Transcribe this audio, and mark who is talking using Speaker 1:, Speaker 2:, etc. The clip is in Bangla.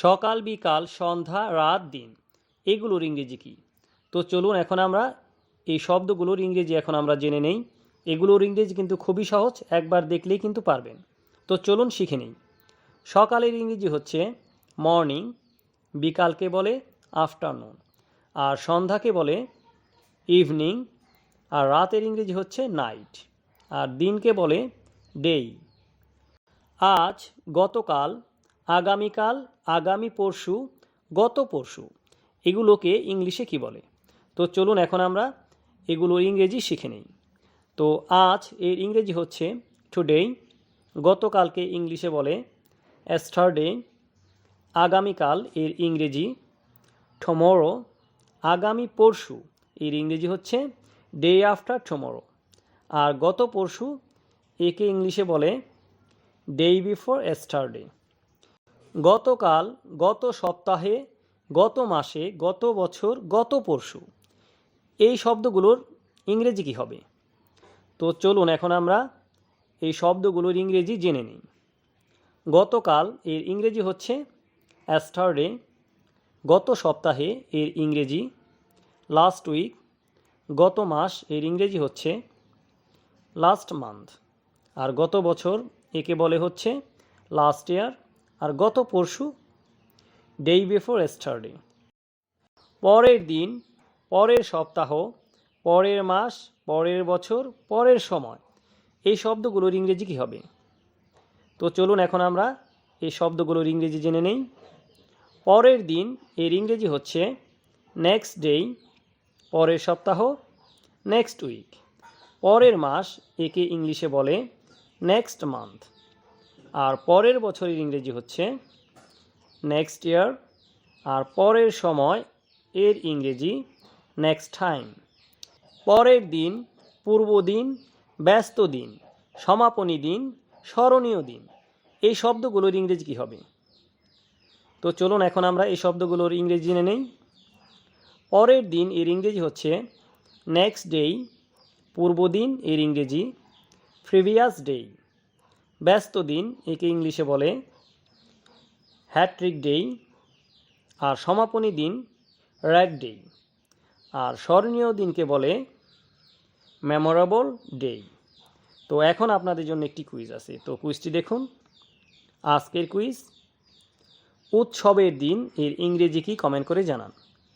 Speaker 1: সকাল, বিকাল, সন্ধ্যা, রাত, দিন এগুলোর ইংরেজি কী? তো চলুন এখন আমরা এই শব্দগুলোর ইংরেজি এখন আমরা জেনে নেই। এগুলোর ইংরেজি কিন্তু খুবই সহজ, একবার দেখলেই কিন্তু পারবেন। তো চলুন শিখে নিই। সকালের ইংরেজি হচ্ছে মর্নিং, বিকালকে বলে আফটারনুন, আর সন্ধ্যাকে বলে ইভিনিং, আর রাতের ইংরেজি হচ্ছে নাইট, আর দিনকে বলে ডেই। আজ, গতকাল, আগামীকাল, আগামী পরশু, গত পরশু এগুলোকে ইংলিশে কি বলে? তো চলুন এখন আমরা এগুলোর ইংরেজি শিখে নিই। তো আজ এর ইংরেজি হচ্ছে টুডে, গতকালকে ইংলিশে বলে yesterday, আগামীকাল এর ইংরেজি tomorrow, আগামী পরশু এর ইংরেজি হচ্ছে ডে আফটার tomorrow, আর গত পরশু একে ইংলিশে বলে ডে বিফোর yesterday। গতকাল, গত সপ্তাহে, গত মাসে, গত বছর, গত পরশু এই শব্দগুলোর ইংরেজি কী হবে? তো চলুন এখন আমরা এই শব্দগুলোর ইংরেজি জেনে নিই। গতকাল এর ইংরেজি হচ্ছে yesterday, গত সপ্তাহে এর ইংরেজি লাস্ট উইক, গত মাস এর ইংরেজি হচ্ছে লাস্ট মান্থ, আর গত বছর একে বলে হচ্ছে লাস্ট ইয়ার, আর গত পরশু ডে বিফোর yesterday। পরের দিন, পরের সপ্তাহ, পরের মাস, পরের বছর, পরের সময় এই শব্দগুলোর ইংরেজি কী হবে? তো চলুন এখন আমরা এই শব্দগুলোর ইংরেজি জেনে নেই। পরের দিন এর ইংরেজি হচ্ছে নেক্সট ডে, পরের সপ্তাহ নেক্সট উইক, পরের মাস একে ইংলিশে বলে নেক্সট মান্থ, আর পরের বছরের ইংরেজি হচ্ছে নেক্সট ইয়ার, আর পরের সময় এর ইংরেজি নেক্সট টাইম। পরের দিন, পূর্ব দিন, ব্যস্ত দিন, সমাপনী দিন, স্মরণীয় দিন এই শব্দগুলোর ইংরেজি কী হবে? তো চলুন এখন আমরা এই শব্দগুলোর ইংরেজি জেনে নেই। পরের দিন এর ইংরেজি হচ্ছে নেক্সট ডে, পূর্ব দিন এর ইংরেজি প্রিভিয়াস ডে, ব্যস্ত দিন একে ইংলিশে বলে হ্যাট্রিক ডে, আর সমাপনী দিন র্যাগ ডে, আর স্মরণীয় দিনকে বলে মেমোরেবল ডে। তো এখন আপনাদের জন্য একটি কুইজ আছে, তো কুইজটি দেখুন। আজকের কুইজ, উৎসবের দিন এর ইংরেজি কি কমেন্ট করে জানান।